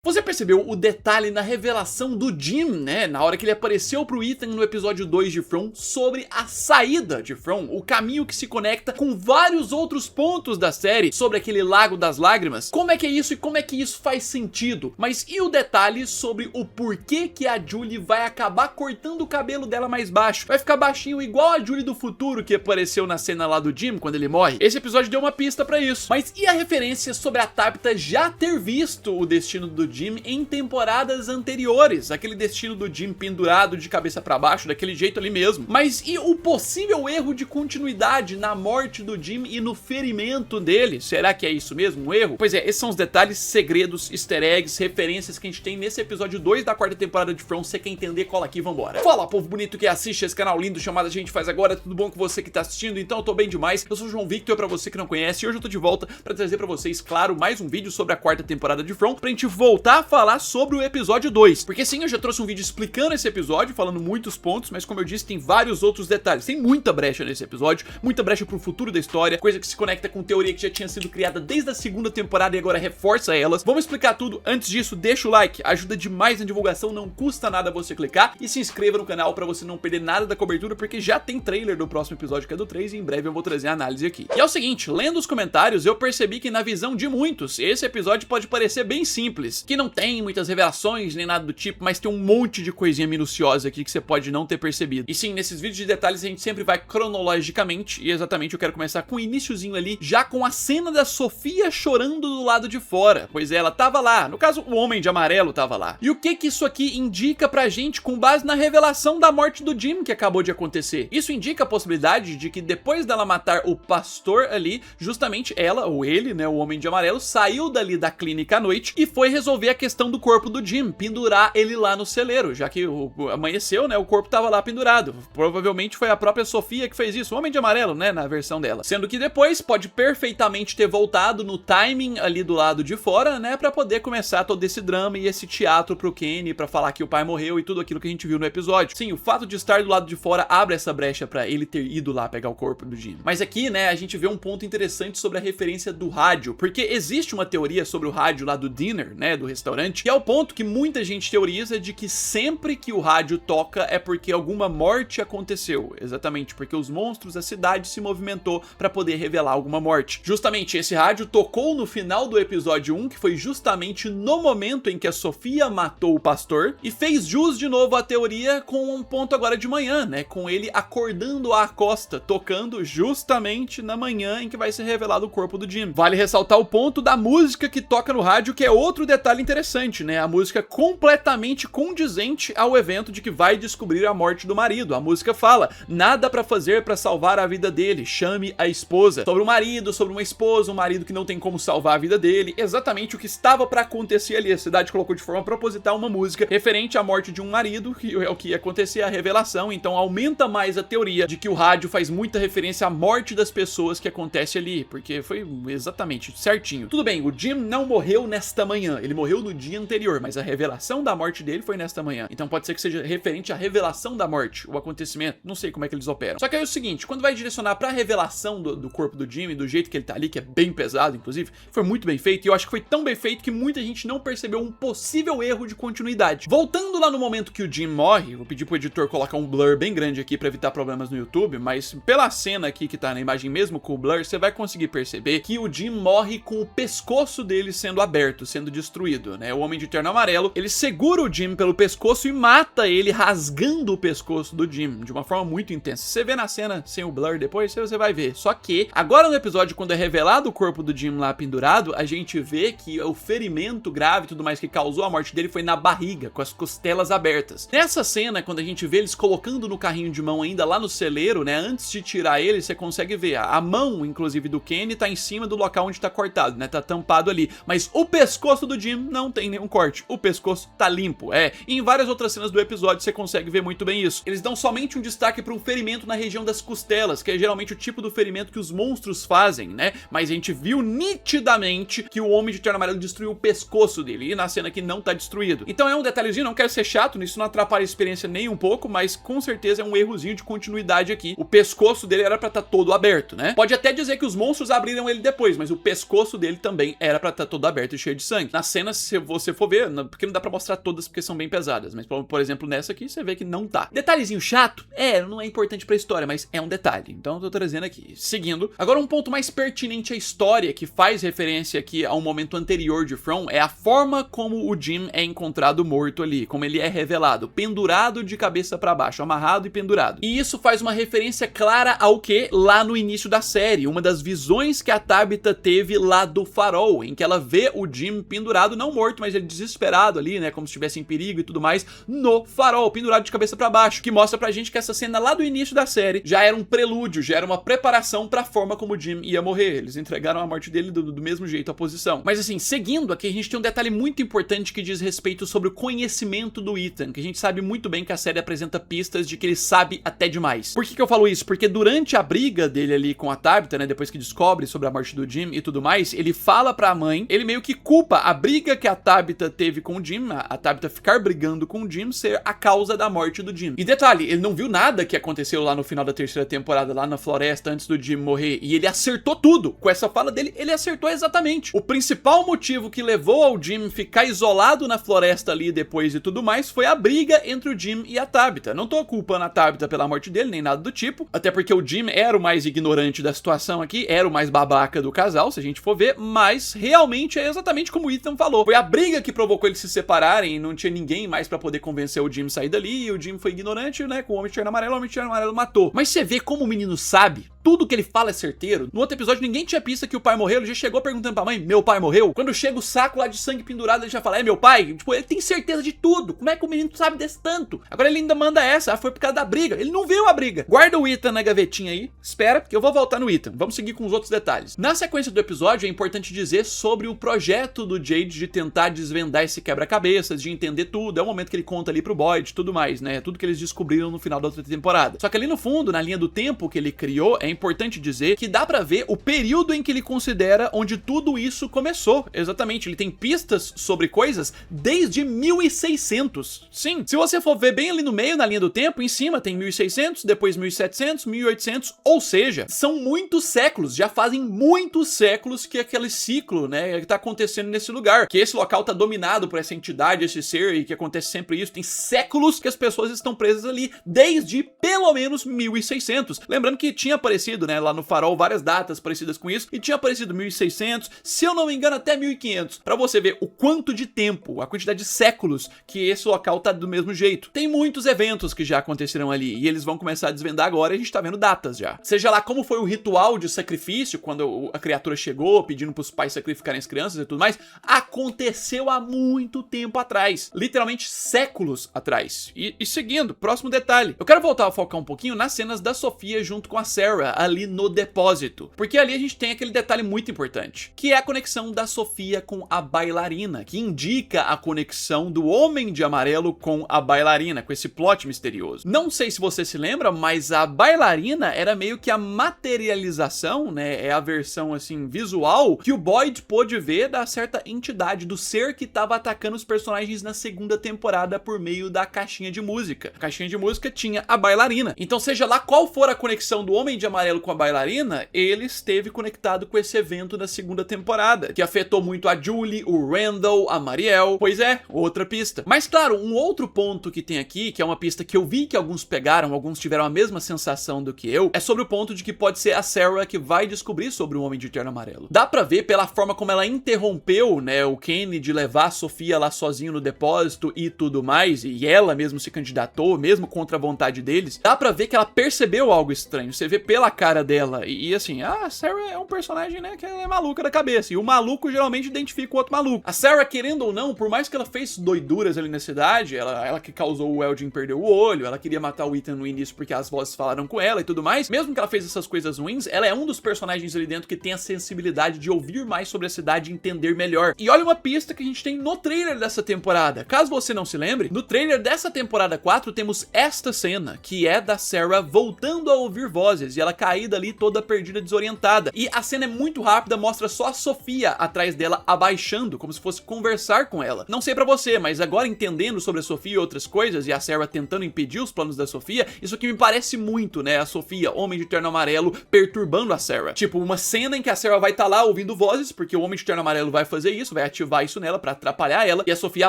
Você percebeu o detalhe na revelação do Jim, né? Na hora que ele apareceu pro Ethan no episódio 2 de From sobre a saída de From, o caminho que se conecta com vários outros pontos da série sobre aquele Lago das Lágrimas. Como é que é isso e como é que isso faz sentido? Mas e o detalhe sobre o porquê que a Julie vai acabar cortando o cabelo dela mais baixo? Vai ficar baixinho igual a Julie do futuro que apareceu na cena lá do Jim quando ele morre? Esse episódio deu uma pista pra isso. Mas e a referência sobre a Tabitha já ter visto o destino do Jim em temporadas anteriores, aquele destino do Jim pendurado de cabeça pra baixo, daquele jeito ali mesmo. Mas e o possível erro de continuidade na morte do Jim e no ferimento dele? Será que é isso mesmo, um erro? Pois é, esses são os detalhes, segredos, easter eggs, referências que a gente tem nesse episódio 2 da quarta temporada de From. Você quer entender? Cola aqui, vambora. Fala, povo bonito que assiste esse canal lindo chamado A Gente Faz Agora, tudo bom com você que tá assistindo? Então eu tô bem demais, eu sou o João Victor, pra você que não conhece, e hoje eu tô de volta pra trazer pra vocês, claro, mais um vídeo sobre a quarta temporada de From, pra gente voltar a falar sobre o episódio 2, porque sim, eu já trouxe um vídeo explicando esse episódio, falando muitos pontos, mas como eu disse, tem vários outros detalhes, tem muita brecha nesse episódio, muita brecha pro futuro da história, coisa que se conecta com teoria que já tinha sido criada desde a segunda temporada e agora reforça elas. Vamos explicar tudo. Antes disso, deixa o like, ajuda demais na divulgação, não custa nada você clicar, e se inscreva no canal pra você não perder nada da cobertura, porque já tem trailer do próximo episódio, que é do 3, e em breve eu vou trazer a análise aqui. E é o seguinte, lendo os comentários, eu percebi que na visão de muitos, esse episódio pode parecer bem simples, que não tem muitas revelações nem nada do tipo, mas tem um monte de coisinha minuciosa aqui que você pode não ter percebido. E sim, nesses vídeos de detalhes a gente sempre vai cronologicamente, e exatamente eu quero começar com o iniciozinho ali, já com a cena da Sofia chorando do lado de fora, pois ela tava lá, no caso o Homem de Amarelo tava lá. E o que que isso aqui indica pra gente com base na revelação da morte do Jim que acabou de acontecer? Isso indica a possibilidade de que depois dela matar o pastor ali, justamente ela, ou ele, né, o Homem de Amarelo, saiu dali da clínica à noite e foi resolver a questão do corpo do Jim, pendurar ele lá no celeiro, já que amanheceu, né, o corpo tava lá pendurado. Provavelmente foi a própria Sofia que fez isso, o Homem de Amarelo, né, na versão dela. Sendo que depois pode perfeitamente ter voltado no timing ali do lado de fora, né, pra poder começar todo esse drama e esse teatro pro Kenny, pra falar que o pai morreu e tudo aquilo que a gente viu no episódio. Sim, o fato de estar do lado de fora abre essa brecha pra ele ter ido lá pegar o corpo do Jim. Mas aqui, né, a gente vê um ponto interessante sobre a referência do rádio, porque existe uma teoria sobre o rádio lá do dinner, né, do restaurante, que é o ponto que muita gente teoriza de que sempre que o rádio toca é porque alguma morte aconteceu, exatamente porque os monstros da cidade se movimentou pra poder revelar alguma morte. Justamente esse rádio tocou no final do episódio 1, que foi justamente no momento em que a Sofia matou o pastor, e fez jus de novo à teoria com um ponto agora de manhã, né, com ele acordando a Acosta, tocando justamente na manhã em que vai ser revelado o corpo do Jim. Vale ressaltar o ponto da música que toca no rádio, que é outro detalhe interessante, né, a música completamente condizente ao evento de que vai descobrir a morte do marido. A música fala, nada pra fazer pra salvar a vida dele, chame a esposa. Sobre o marido, sobre uma esposa, um marido que não tem como salvar a vida dele, exatamente o que estava pra acontecer ali. A cidade colocou de forma proposital uma música referente à morte de um marido, que é o que ia acontecer, a revelação, então aumenta mais a teoria de que o rádio faz muita referência à morte das pessoas que acontece ali, porque foi exatamente certinho. Tudo bem, o Jim não morreu nesta manhã, ele morreu no dia anterior, mas a revelação da morte dele foi nesta manhã. Então pode ser que seja referente à revelação da morte, o acontecimento, não sei como é que eles operam. Só que aí é o seguinte, quando vai direcionar pra revelação do corpo do Jim, do jeito que ele tá ali, que é bem pesado, inclusive, foi muito bem feito, e eu acho que foi tão bem feito que muita gente não percebeu um possível erro de continuidade. Voltando lá no momento que o Jim morre, vou pedir pro editor colocar um blur bem grande aqui pra evitar problemas no YouTube, mas pela cena aqui que tá na imagem mesmo com o blur, você vai conseguir perceber que o Jim morre com o pescoço dele sendo aberto, sendo destruído, né? O Homem de Terno Amarelo, ele segura o Jim pelo pescoço e mata ele rasgando o pescoço do Jim, de uma forma muito intensa. Você vê na cena sem o blur depois, você vai ver. Só que, agora no episódio, quando é revelado o corpo do Jim lá pendurado, a gente vê que o ferimento grave e tudo mais que causou a morte dele foi na barriga, com as costelas abertas. Nessa cena, quando a gente vê eles colocando no carrinho de mão ainda lá no celeiro, né, antes de tirar ele, você consegue ver a mão, inclusive, do Kenny tá em cima do local onde tá cortado, né, tá tampado ali. Mas o pescoço do Jim não tem nenhum corte, o pescoço tá limpo, e em várias outras cenas do episódio você consegue ver muito bem isso. Eles dão somente um destaque para um ferimento na região das costelas, que é geralmente o tipo do ferimento que os monstros fazem, né, mas a gente viu nitidamente que o Homem de Terno Amarelo destruiu o pescoço dele, e na cena que não tá destruído. Então é um detalhezinho, não quero ser chato, isso não atrapalha a experiência nem um pouco, mas com certeza é um errozinho de continuidade aqui. O pescoço dele era pra estar todo aberto, né? Pode até dizer que os monstros abriram ele depois, mas o pescoço dele também era pra estar todo aberto e cheio de sangue. Na cena cenas, se você for ver, porque não dá pra mostrar todas porque são bem pesadas, mas por exemplo nessa aqui você vê que não tá. Detalhezinho chato? Não é importante pra história, mas é um detalhe, então eu tô trazendo aqui. Seguindo, agora um ponto mais pertinente à história, que faz referência aqui a um momento anterior de From, é a forma como o Jim é encontrado morto ali, como ele é revelado, pendurado de cabeça pra baixo, amarrado e pendurado. E isso faz uma referência clara ao que? Lá no início da série, uma das visões que a Tabitha teve lá do farol, em que ela vê o Jim pendurado, não morto, mas ele desesperado ali, né, como se estivesse em perigo e tudo mais, no farol, pendurado de cabeça pra baixo, que mostra pra gente que essa cena lá do início da série já era um prelúdio, já era uma preparação pra forma como o Jim ia morrer. Eles entregaram a morte dele do mesmo jeito, a posição. Mas assim, seguindo aqui, a gente tem um detalhe muito importante que diz respeito sobre o conhecimento do Ethan, que a gente sabe muito bem que a série apresenta pistas de que ele sabe até demais. Por que eu falo isso? Porque durante a briga dele ali com a Tabitha, né, depois que descobre sobre a morte do Jim e tudo mais, ele fala pra mãe, ele meio que culpa a briga que a Tabitha teve com o Jim, a Tabitha ficar brigando com o Jim, ser a causa da morte do Jim. E detalhe, ele não viu nada que aconteceu lá no final da terceira temporada, lá na floresta, antes do Jim morrer, e ele acertou tudo. Com essa fala dele, ele acertou exatamente. O principal motivo que levou ao Jim ficar isolado na floresta ali depois e tudo mais, foi a briga entre o Jim e a Tabitha. Não tô culpando a Tabitha pela morte dele, nem nada do tipo, até porque o Jim era o mais ignorante da situação aqui, era o mais babaca do casal, se a gente for ver, mas realmente é exatamente como o Ethan falou. Foi a briga que provocou eles se separarem, e não tinha ninguém mais pra poder convencer o Jim a sair dali, e o Jim foi ignorante, né, com o Homem de Terno Amarelo, o Homem de Terno Amarelo matou. Mas você vê como o menino sabe, tudo que ele fala é certeiro. No outro episódio ninguém tinha pista que o pai morreu, ele já chegou perguntando pra mãe, meu pai morreu? Quando chega o saco lá de sangue pendurado, ele já fala, é meu pai? Tipo, ele tem certeza de tudo. Como é que o menino sabe desse tanto? Agora ele ainda manda essa, foi por causa da briga. Ele não viu a briga. Guarda o Ethan na gavetinha aí, espera, que eu vou voltar no Ethan. Vamos seguir com os outros detalhes. Na sequência do episódio, é importante dizer sobre o projeto do Jade de tentar desvendar esse quebra-cabeças, de entender tudo. É o momento que ele conta ali pro Boyd, tudo mais, né? Tudo que eles descobriram no final da outra temporada. Só que ali no fundo, na linha do tempo que ele criou, é importante dizer que dá pra ver o período em que ele considera onde tudo isso começou. Exatamente, ele tem pistas sobre coisas desde 1600. Sim, se você for ver bem ali no meio, na linha do tempo, em cima tem 1600, depois 1700, 1800, ou seja, são muitos séculos, já fazem muitos séculos que aquele ciclo, né, que tá acontecendo nesse lugar, que esse local tá dominado por essa entidade, esse ser, e que acontece sempre isso, tem séculos que as pessoas estão presas ali, desde pelo menos 1600. Lembrando que tinha aparecido, né, lá no farol várias datas parecidas com isso, e tinha aparecido 1600, se eu não me engano até 1500, pra você ver o quanto de tempo, a quantidade de séculos que esse local tá do mesmo jeito. Tem muitos eventos que já aconteceram ali, e eles vão começar a desvendar agora, e a gente tá vendo datas já. Seja lá como foi o ritual de sacrifício, quando a criatura chegou, pedindo pros pais sacrificarem as crianças e tudo mais, aconteceu há muito tempo atrás, literalmente séculos atrás. E seguindo, próximo detalhe, eu quero voltar a focar um pouquinho nas cenas da Sofia junto com a Sarah, ali no depósito, porque ali a gente tem aquele detalhe muito importante, que é a conexão da Sofia com a bailarina, que indica a conexão do Homem de Amarelo com a bailarina, com esse plot misterioso. Não sei se você se lembra, mas a bailarina era meio que a materialização, né, é a versão assim visual que o Boyd pôde ver da certa entidade, do ser que estava atacando os personagens na segunda temporada por meio da caixinha de música. A caixinha de música tinha a bailarina. Então, seja lá qual for a conexão do Homem de Amarelo com a bailarina, ele esteve conectado com esse evento da segunda temporada, que afetou muito a Julie, o Randall, a Mariel. Pois é, outra pista. Mas claro, um outro ponto que tem aqui, que é uma pista que eu vi que alguns pegaram, alguns tiveram a mesma sensação do que eu, é sobre o ponto de que pode ser a Sarah que vai descobrir sobre o Homem de Terno Amarelo. Dá pra ver pela forma como ela interrompeu, né, o Kenny de levar a Sofia lá sozinho no depósito e tudo mais, e ela mesmo se candidatou, mesmo contra a vontade deles. Dá pra ver que ela percebeu algo estranho, você vê pela cara dela, e assim, a Sarah é um personagem, né, que é maluca da cabeça, e o maluco geralmente identifica o outro maluco. A Sarah, querendo ou não, por mais que ela fez doiduras ali na cidade, ela que causou o Elgin perder o olho, ela queria matar o Ethan no início porque as vozes falaram com ela e tudo mais, mesmo que ela fez essas coisas ruins, ela é um dos personagens ali dentro que tem a sensibilidade de ouvir mais sobre a cidade e entender melhor. E olha uma pista que a gente tem no trailer dessa temporada. Caso você não se lembre, no trailer dessa temporada 4 temos esta cena, que é da Sarah voltando a ouvir vozes, e ela caída ali, toda perdida, desorientada. E a cena é muito rápida, mostra só a Sofia atrás dela, abaixando, como se fosse conversar com ela. Não sei pra você, mas agora entendendo sobre a Sofia e outras coisas, e a Sarah tentando impedir os planos da Sofia, isso aqui me parece muito, né? A Sofia, Homem de Terno Amarelo, perturbando a Sarah. Tipo, uma cena em que a Sarah vai estar lá ouvindo vozes, porque o Homem de Terno Amarelo vai fazer isso, vai ativar isso nela pra atrapalhar ela, e a Sofia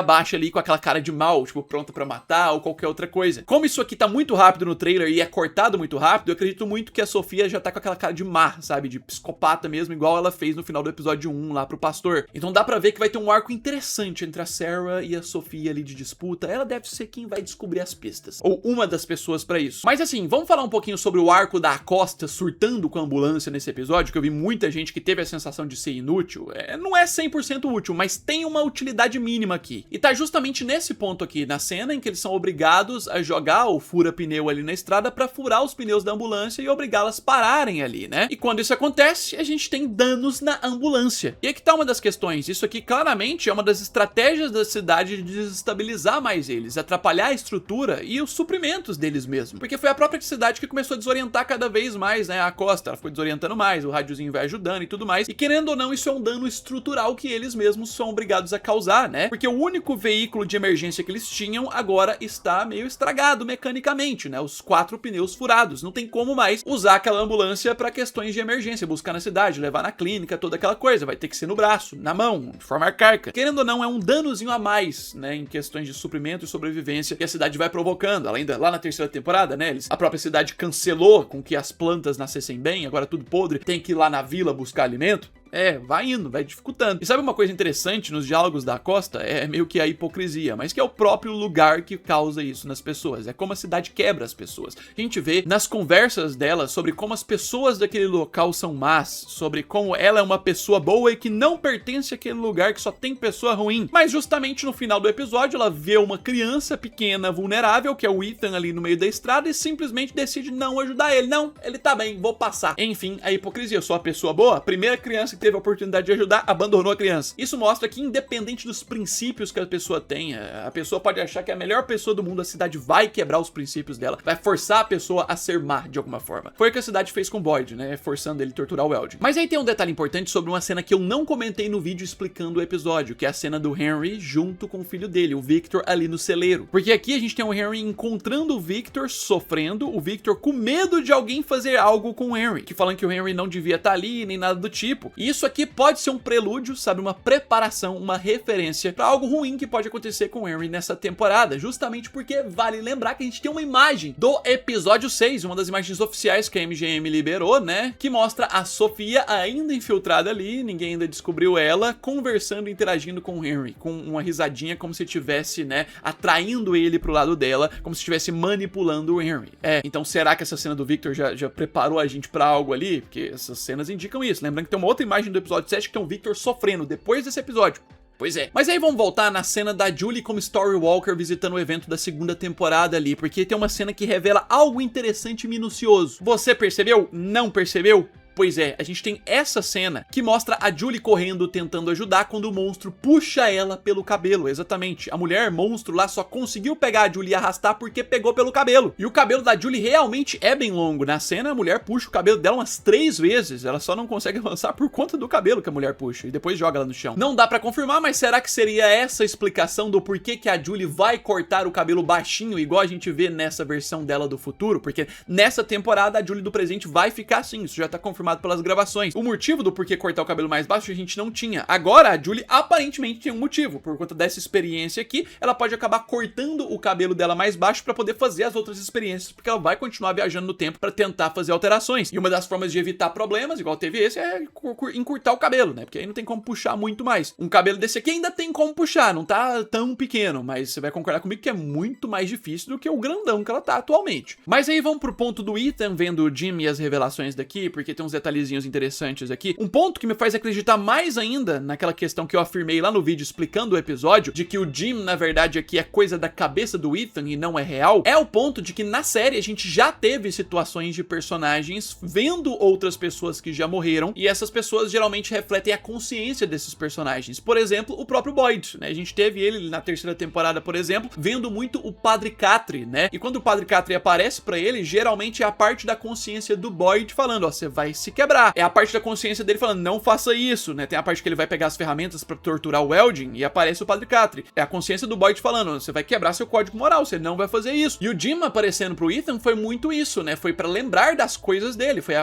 abaixa ali com aquela cara de mal, tipo, pronta pra matar ou qualquer outra coisa. Como isso aqui tá muito rápido no trailer e é cortado muito rápido, eu acredito muito que a Sofia já tá com aquela cara de má, sabe? De psicopata mesmo, igual ela fez no final do episódio 1 lá pro pastor. Então dá pra ver que vai ter um arco interessante entre a Sarah e a Sofia ali de disputa. Ela deve ser quem vai descobrir as pistas, ou uma das pessoas pra isso. Mas assim, vamos falar um pouquinho sobre o arco da Acosta surtando com a ambulância nesse episódio, que eu vi muita gente que teve a sensação de ser inútil. Não é 100% útil, mas tem uma utilidade mínima aqui. E tá justamente nesse ponto aqui, na cena em que eles são obrigados a jogar o fura-pneu ali na estrada pra furar os pneus da ambulância e obrigá-las a pararem ali, né? E quando isso acontece, a gente tem danos na ambulância. E aqui tá uma das questões. Isso aqui claramente é uma das estratégias da cidade de desestabilizar mais eles, atrapalhar a estrutura e os suprimentos deles mesmo. Porque foi a própria cidade que começou a desorientar cada vez mais, né? A Costa, ela foi desorientando mais, o rádiozinho vai ajudando e tudo mais. E querendo ou não, isso é um dano estrutural que eles mesmos são obrigados a causar, né? Porque o único veículo de emergência que eles tinham agora está meio estragado mecanicamente, né? Os 4 pneus furados. Não tem como mais usar aquela ambulância para questões de emergência, buscar na cidade, levar na clínica, toda aquela coisa. Vai ter que ser no braço, na mão, de forma arcaica. Querendo ou não, é um danozinho a mais, né? Em questões de suprimento e sobrevivência que a cidade vai provocando. Além da, lá na terceira temporada, né? A própria cidade cancelou com que as plantas nascessem bem, agora tudo podre, tem que ir lá na vila buscar alimento. Vai indo, vai dificultando. E sabe uma coisa interessante nos diálogos da Acosta? É meio que a hipocrisia, mas que é o próprio lugar que causa isso nas pessoas. É como a cidade quebra as pessoas. A gente vê nas conversas dela sobre como as pessoas daquele local são más, sobre como ela é uma pessoa boa e que não pertence àquele lugar que só tem pessoa ruim. Mas justamente no final do episódio ela vê uma criança pequena, vulnerável, que é o Ethan ali no meio da estrada e simplesmente decide não ajudar ele. Não, ele tá bem, vou passar. Enfim, a hipocrisia. Eu sou a pessoa boa, a primeira criança que teve a oportunidade de ajudar, abandonou a criança. Isso mostra que independente dos princípios que a pessoa tenha, a pessoa pode achar que é a melhor pessoa do mundo, a cidade vai quebrar os princípios dela, vai forçar a pessoa a ser má de alguma forma. Foi o que a cidade fez com Boyd, né, forçando ele a torturar o Eldin. Mas aí tem um detalhe importante sobre uma cena que eu não comentei no vídeo explicando o episódio, que é a cena do Henry junto com o filho dele, o Victor, ali no celeiro. Porque aqui a gente tem o Henry encontrando o Victor, sofrendo, o Victor com medo de alguém fazer algo com o Henry, que falando que o Henry não devia estar ali, nem nada do tipo. E isso aqui pode ser um prelúdio, sabe, uma preparação, uma referência pra algo ruim que pode acontecer com o Henry nessa temporada, justamente porque vale lembrar que a gente tem uma imagem do episódio 6, uma das imagens oficiais que a MGM liberou, né, que mostra a Sofia ainda infiltrada ali, ninguém ainda descobriu ela, conversando, interagindo com o Henry, com uma risadinha como se estivesse, né, atraindo ele pro lado dela, como se estivesse manipulando o Henry. Então será que essa cena do Victor já preparou a gente pra algo ali? Porque essas cenas indicam isso. Lembrando que tem uma outra imagem do episódio 7 que tem o Victor sofrendo depois desse episódio. Pois é. Mas aí vamos voltar na cena da Julie como Storywalker visitando o evento da segunda temporada ali, porque tem uma cena que revela algo interessante e minucioso. Você percebeu? Não percebeu? Pois é, a gente tem essa cena que mostra a Julie correndo tentando ajudar quando o monstro puxa ela pelo cabelo, exatamente. A mulher monstro lá só conseguiu pegar a Julie e arrastar porque pegou pelo cabelo. E o cabelo da Julie realmente é bem longo. Na cena a mulher puxa o cabelo dela umas 3 vezes, ela só não consegue avançar por conta do cabelo que a mulher puxa e depois joga ela no chão. Não dá pra confirmar, mas será que seria essa a explicação do porquê que a Julie vai cortar o cabelo baixinho igual a gente vê nessa versão dela do futuro? Porque nessa temporada a Julie do presente vai ficar assim, isso já tá confirmado pelas gravações. O motivo do porquê cortar o cabelo mais baixo a gente não tinha. Agora a Julie aparentemente tem um motivo. Por conta dessa experiência aqui, ela pode acabar cortando o cabelo dela mais baixo pra poder fazer as outras experiências, porque ela vai continuar viajando no tempo pra tentar fazer alterações. E uma das formas de evitar problemas, igual teve esse, é encurtar o cabelo, né? Porque aí não tem como puxar muito mais. Um cabelo desse aqui ainda tem como puxar, não tá tão pequeno, mas você vai concordar comigo que é muito mais difícil do que o grandão que ela tá atualmente. Mas aí vamos pro ponto do Ethan vendo o Jim e as revelações daqui, porque tem uns alguns detalhezinhos interessantes aqui. Um ponto que me faz acreditar mais ainda naquela questão que eu afirmei lá no vídeo explicando o episódio, de que o Jim, na verdade, aqui é coisa da cabeça do Ethan e não é real, é o ponto de que na série a gente já teve situações de personagens vendo outras pessoas que já morreram, e essas pessoas geralmente refletem a consciência desses personagens. Por exemplo, o próprio Boyd, né? A gente teve ele na terceira temporada, por exemplo, vendo muito o Padre Catre, né? E quando o Padre Catre aparece pra ele, geralmente é a parte da consciência do Boyd falando, ó, você vai se quebrar. É a parte da consciência dele falando, não faça isso, né? Tem a parte que ele vai pegar as ferramentas pra torturar o Elgin e aparece o Padre Catre. É a consciência do Boyd falando, você vai quebrar seu código moral, você não vai fazer isso. E o Jim aparecendo pro Ethan foi muito isso, né? Foi pra lembrar das coisas dele, foi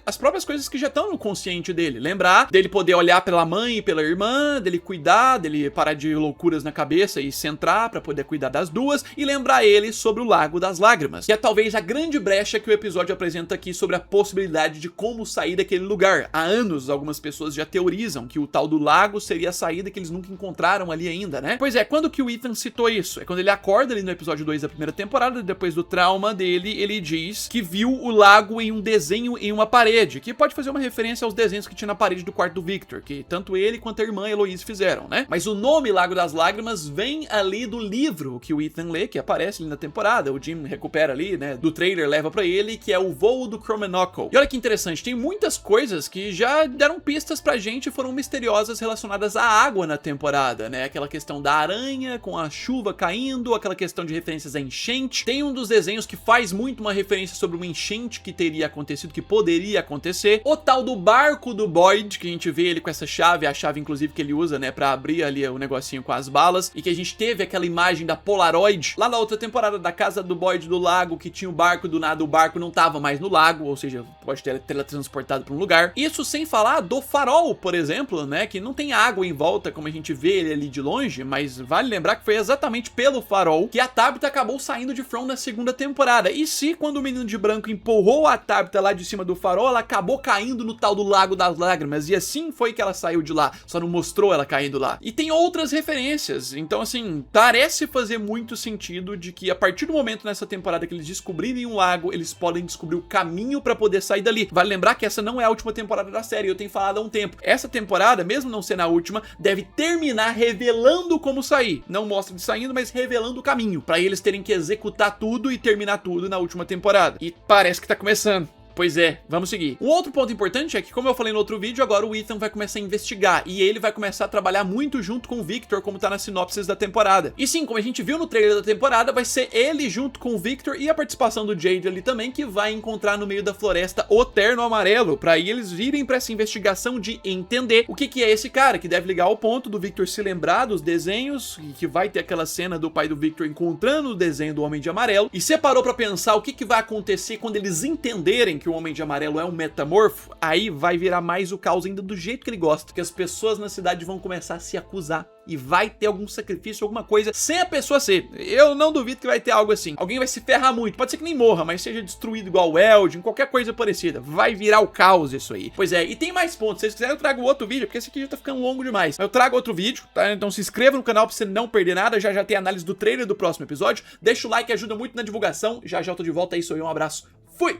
as próprias coisas que já estão no consciente dele. Lembrar dele poder olhar pela mãe e pela irmã, dele cuidar, dele parar de loucuras na cabeça e centrar pra poder cuidar das duas, e lembrar ele sobre o Lago das Lágrimas, que é talvez a grande brecha que o episódio apresenta aqui sobre a possibilidade de como sair daquele lugar. Há anos, algumas pessoas já teorizam que o tal do lago seria a saída que eles nunca encontraram ali ainda, né? Pois é, quando que o Ethan citou isso? É quando ele acorda ali no episódio 2 da primeira temporada, depois do trauma dele, ele diz que viu o lago em um desenho em uma parede, que pode fazer uma referência aos desenhos que tinha na parede do quarto do Victor, que tanto ele quanto a irmã Eloise fizeram, né? Mas o nome Lago das Lágrimas vem ali do livro que o Ethan lê, que aparece ali na temporada, o Jim recupera ali, né, do trailer, leva pra ele, que é o Voo do Cromenockle. E olha que interessante, tem muitas coisas que já deram pistas pra gente e foram misteriosas relacionadas à água na temporada, né? Aquela questão da aranha com a chuva caindo, aquela questão de referências à enchente. Tem um dos desenhos que faz muito uma referência sobre uma enchente que teria acontecido, que poderia acontecer. O tal do barco do Boyd, que a gente vê ele com essa chave, a chave inclusive que ele usa, né, pra abrir ali o negocinho com as balas, e que a gente teve aquela imagem da Polaroid lá na outra temporada da casa do Boyd do lago, que tinha o barco, do nada o barco não tava mais no lago, ou seja, pode ter teletransportado pra um lugar. Isso sem falar do farol, por exemplo, né, que não tem água em volta como a gente vê ele ali de longe, mas vale lembrar que foi exatamente pelo farol que a Tabitha acabou saindo de From na segunda temporada. E se quando o menino de branco empurrou a Tabitha lá de cima do farol, ela acabou caindo no tal do Lago das Lágrimas, e assim foi que ela saiu de lá, só não mostrou ela caindo lá. E tem outras referências, então assim, parece fazer muito sentido de que a partir do momento nessa temporada que eles descobrirem um lago, eles podem descobrir o caminho pra poder sair dali. Vale lembrar que essa não é a última temporada da série, eu tenho falado há um tempo. Essa temporada, mesmo não sendo a última, deve terminar revelando como sair. Não mostra de saindo, mas revelando o caminho, pra eles terem que executar tudo e terminar tudo na última temporada. E parece que tá começando. Pois é, vamos seguir. Um outro ponto importante é que, como eu falei no outro vídeo, agora o Ethan vai começar a investigar, e ele vai começar a trabalhar muito junto com o Victor, como tá nas sinopses da temporada. E sim, como a gente viu no trailer da temporada, vai ser ele junto com o Victor e a participação do Jade ali também, que vai encontrar no meio da floresta o Terno Amarelo, pra aí eles virem pra essa investigação de entender o que é esse cara, que deve ligar ao ponto do Victor se lembrar dos desenhos, e que vai ter aquela cena do pai do Victor encontrando o desenho do Homem de Amarelo. E você parou pra pensar o que vai acontecer quando eles entenderem que o Homem de Amarelo é um metamorfo? Aí vai virar mais o caos ainda do jeito que ele gosta, que as pessoas na cidade vão começar a se acusar, e vai ter algum sacrifício, alguma coisa, sem a pessoa ser. Eu não duvido que vai ter algo assim. Alguém vai se ferrar muito, pode ser que nem morra, mas seja destruído igual o Elgin, qualquer coisa parecida. Vai virar o caos isso aí. Pois é, e tem mais pontos. Se vocês quiserem eu trago outro vídeo, porque esse aqui já tá ficando longo demais. Eu trago outro vídeo, tá? Então se inscreva no canal pra você não perder nada. Já tem análise do trailer do próximo episódio. Deixa o like, ajuda muito na divulgação. Já eu tô de volta, é isso aí, um abraço. Fui!